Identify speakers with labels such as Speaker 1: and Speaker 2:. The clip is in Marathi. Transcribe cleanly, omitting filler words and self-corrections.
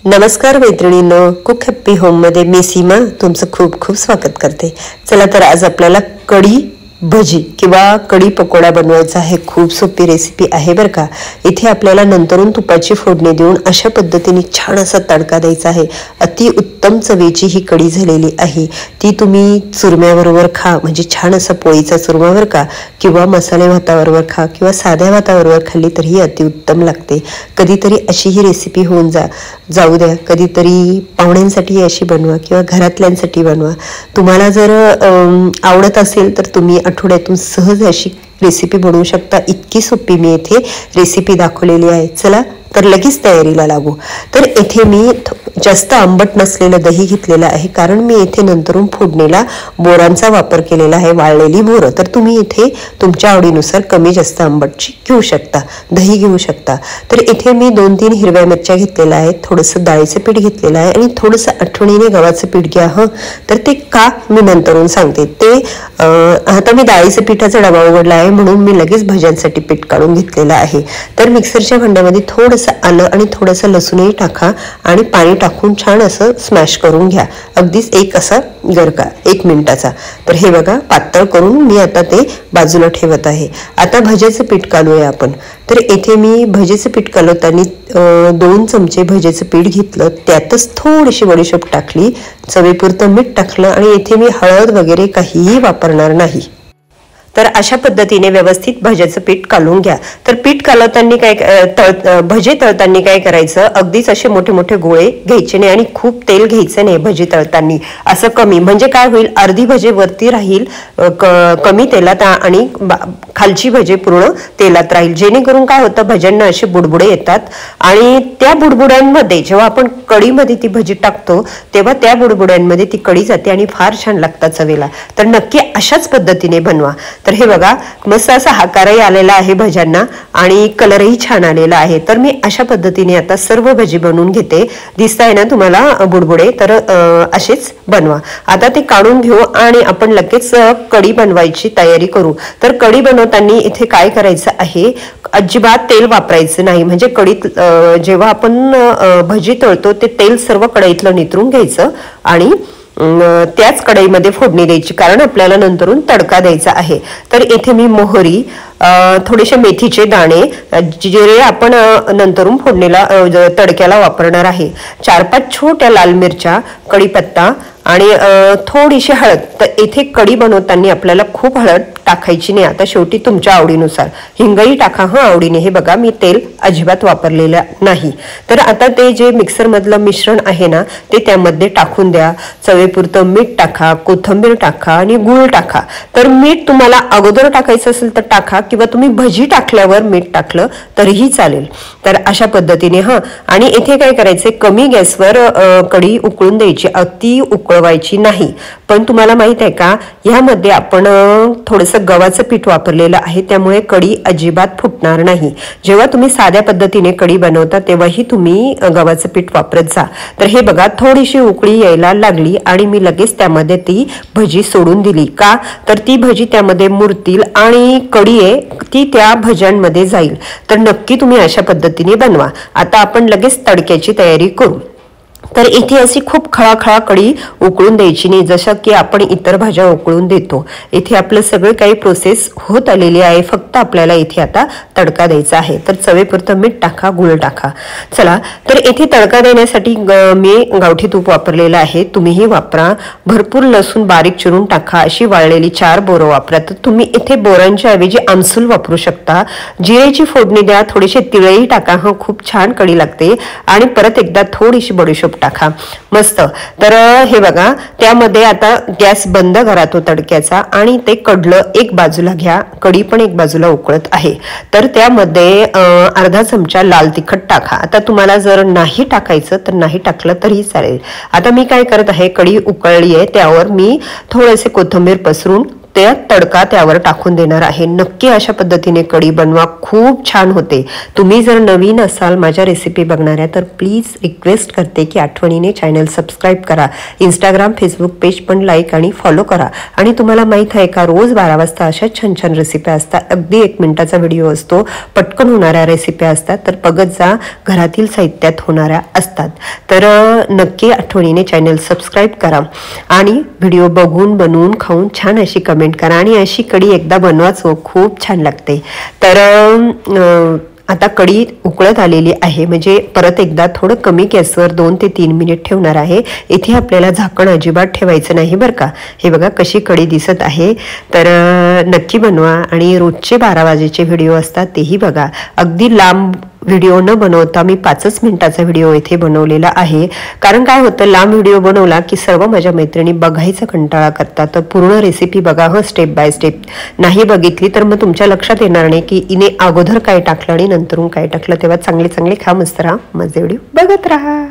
Speaker 1: नमस्कार मैत्रिणींनो, कुक हॅप्पी होम मध्ये मी सीमा तुमचं खूप खूप स्वागत करते। चला तर आज आपल्याला कढी भजी किंवा कढी पकोडा बनवायचा आहे। खूप सोपी रेसिपी आहे बरं का। इथे आपल्याला नंतरून तुपाची फोडणी देऊन अशा पद्धतीने छान असा तडका द्यायचा आहे। अति उत्तम चवीची ही कढी झालेली आहे। ती तुम्ही चुरम्याबरोबर खा, म्हणजे छान असा पोळीचा चुरमा बरं का, किंवा मसाले भाताबरोबर खा किंवा साध्या भाताबरोबर खाल्ली तरीही अति उत्तम लागते। कधीतरी अशी ही रेसिपी होऊन जाऊ द्या, कधीतरी पाहुण्यांसाठी अशी बनवा किंवा घरातल्यांसाठी बनवा। तुम्हाला जर आवडत असेल तर तुम्ही आठवड्यातून सहज अशी रेसिपी बनवू शकता। इतकी सोपी मी इथे रेसिपी दाखवलेली आहे। चला तर लगेच तयारीला लागू। तर इथे मी जास्त आंबट नसलेलं दही घेतलेलं आहे, कारण मी इथे नंतरून फोडणीला बोरांचा वापर केलेला आहे, वाळलेली बोरं। तर तुम्ही इथे तुमच्या आवडीनुसार कमी जास्त आंबटची घेऊ शकता, दही घेऊ शकता। तर इथे मी 2-3 हिरव्या मिरच्या घेतलेल्या आहेत, थोडंसं डाळीचं पीठ घेतलेलं आहे आणि थोडंसं आठवणीने गव्हाचं पीठ घ्या हं। तर ते का मी नंतरून सांगते। ते आता मी डाळीचं पिठाचा डबा उघडला आहे म्हणून मी लगेच भज्यांसाठी पीठ काढून घेतलेलं आहे। तर मिक्सरच्या भांड्यामध्ये थोडंसं आलं आणि थोडंसं लसूणही टाका आणि पाणी टाकून छान असं स्मॅश करून घ्या, अगदीच एक असा गरका 1 मिनिटाचा। तर हे बघा पातळ करून मी आता ते बाजूला ठेवत आहे। आता भज्याचं पीठ कालूया आपण। तर इथे मी भज्याचं पीठ कालवताना 2 चमचे भज्याचं पीठ घेतलं, त्यातच थोडीशी बडीशेप टाकली, चवीपुरतं मीठ टाकलं आणि इथे मी हळद वगैरे काहीही वापरणार नाही। तर अशा पद्धतीने व्यवस्थित भज्याचं पीठ कालून घ्या। तर पीठ कालवताना भजे तळताना काय करायचं, अगदीच असे मोठे मोठे गोळे घ्यायचे नाही आणि खूप तेल घ्यायचं नाही भजी तळताना, असं कमी, म्हणजे काय होईल, अर्धी भजे वरती राहील कमी तेलात आणि खालची भजे पूर्ण तेलात राहील, जेणेकरून काय होतं भज्यांना असे बुडबुडे येतात आणि त्या बुडबुड्यांमध्ये जेव्हा आपण कढीमध्ये ती भजी टाकतो तेव्हा त्या बुडबुड्यांमध्ये ती कढी जाते आणि फार छान लागतात चवीला। तर नक्की अशाच पद्धतीने बनवा। तर हे बघा मस्त असा आकारही आलेला आहे भज्यांना आणि कलरही छान आलेला आहे। तर मी अशा पद्धतीने आता सर्व भजी बनवून घेते। दिसताय ना तुम्हाला बुडबुडे, तर असेच बनवा। आता ते काढून घेऊ आणि आपण लगेच कढी बनवायची तयारी करू। तर कढी बनवताना इथे काय करायचं आहे, अजिबात तेल वापरायचं नाही, म्हणजे कढीत जेव्हा आपण भजी तळतो ते तेल सर्व कढईतलं नितरून घ्यायचं आणि त्याच कढईमध्ये फोडणी द्यायची, कारण आपल्याला नंतरून तडका द्यायचा आहे। तर इथे मी मोहरी, थोडेसे मेथीचे दाणे, जिरे आपण नंतरून फोडणीला तडक्याला वापरणार आहे, 4-5 छोट्या लाल मिरच्या, कढीपत्ता आणि थोडीशी हळद। तर इथे कढी बनवताना आपल्याला खूप हळद टाकायची नाही, आता शेवटी तुमच्या आवडीनुसार हिंगही टाका हं आवडीने। हे बघा मी तेल अजिबात वापरलेलं नाही। तर आता ते जे मिक्सर मधलं मिश्रण आहे ना ते त्यामध्ये टाकून द्या, चवीपुरतं मीठ टाका, कोथिंबीर टाका आणि गूळ टाका। तर मीठ तुम्हाला अगोदर टाकायचं असेल तर टाका किंवा तुम्ही भजी टाकल्यावर मीठ टाकलं तरीही चालेल। तर अशा पद्धतीने हं, आणि इथे काय करायचं, कमी गॅसवर कढी उकळून द्यायची, अति उकळवायची नाही। पण तुम्हाला माहित आहे का, ह्यामध्ये आपण थोडंसं गव्हाचं पीठ वापरलेलं आहे, त्यामुळे कढी अजिबात फुटणार नाही। जेव्हा तुम्ही साध्या पद्धतीने कढी बनवता तेव्हाही तुम्ही गव्हाचं पीठ वापरत जा। तर हे बघा थोडीशी उकळी यायला लागली आणि मी लगेच त्यामध्ये ती भजी सोडून दिली, का तर ती भजी त्यामध्ये मुरतील आणि कढी आहे ती त्या भज्यांमध्ये जाईल। तर नक्की तुम्ही अशा पद्धतीने बनवा। आता आपण लगेच तडक्याची तयारी करू। तर इथे अशी खूप खळाखळा कढी उकळून द्यायची नाही, जसं की आपण इतर भाज्या उकळून देतो। इथे आपलं सगळं काही प्रोसेस होत आलेली आहे, फक्त आपल्याला इथे आता तडका द्यायचा आहे। तर चवीपुरतं मीठ टाका, गूळ टाका। चला तर इथे तडका देण्यासाठी मी गावठी तूप वापरलेलं आहे, तुम्हीही वापरा। भरपूर लसूण बारीक चिरून टाका, अशी वाळलेली 4 बोरं वापरा। तर तुम्ही इथे बोरांच्या ऐवजी आमसूल वापरू शकता। जिरेची फोडणी द्या, थोडीशी तिळही टाका हं, खूप छान कढी लागते आणि परत एकदा थोडीशी बडीशेप टाका, मस्त। तर हे बघा त्यामध्ये आता गॅस बंद करा तो तडक्याचा आणि ते कडलं एक बाजूला घ्या, कढी पण एक बाजूला उकळत आहे। तर त्यामध्ये अर्धा चमचा लाल तिखट टाका। आता तुम्हाला जर नाही टाकायचं तर नाही टाकलं तरी चालेल। आता मी काय करत आहे, कढी उकळली आहे त्यावर मी थोडेसे कोथिंबीर पसरून त्या तडका त्यावर टाकून देणार आहे। नक्की अशा पद्धतीने कढी बनवा, खूप छान होते। तुम्ही जर नवीन असाल माझ्या रेसिपी बघणाऱ्या तर प्लीज रिक्वेस्ट करते की आठवणीने चॅनल सबस्क्राईब करा, इंस्टाग्राम फेसबुक पेज पण लाईक आणि फॉलो करा। आणि तुम्हाला माहित आहे का, रोज 12 वाजता अशा छान छान रेसिपी असतात, अगदी 1 मिनिटाचा व्हिडिओ असतो, पटकन होणाऱ्या रेसिपी असतात, तर बघत जा, घरातील साहित्यात होणाऱ्या असतात। तर नक्की आठवणीने चॅनल सबस्क्राईब करा आणि व्हिडिओ बघून बनवून खाऊन छान अशी कमेंट करा आणि अशी कढी एकदा बनवाच, खूप छान लागते। तर आता कढी उकळत आलेली आहे, म्हणजे परत एकदा थोडं कमी गॅसवर 2 ते 3 मिनिट ठेवणार आहे। इथे आपल्याला झाकण अजिबात ठेवायचं नाही बरं का। हे बघा कशी कढी दिसत आहे। तर नक्की बनवा आणि रोजचे 12 वाजेचे व्हिडिओ असतात तेही बघा। अगदी लांब व्हिडिओ न बनवता मी 5च मिनिटाचा व्हिडिओ इथे बनवलेला आहे, कारण काय होतं, लांब व्हिडिओ बनवला की सर्व माझ्या मैत्रिणी बघायचा कंटाळा करतात। तर पूर्ण रेसिपी बघा हं, स्टेप बाय स्टेप। नाही बघितली तर मग तुमच्या लक्षात येणार नाही की इने अगोदर काय टाकलं आणि नंतरून काय टाकलं। तेव्हा चांगले चांगले खा, मस्त राहा, माझे व्हिडिओ बघत राहा।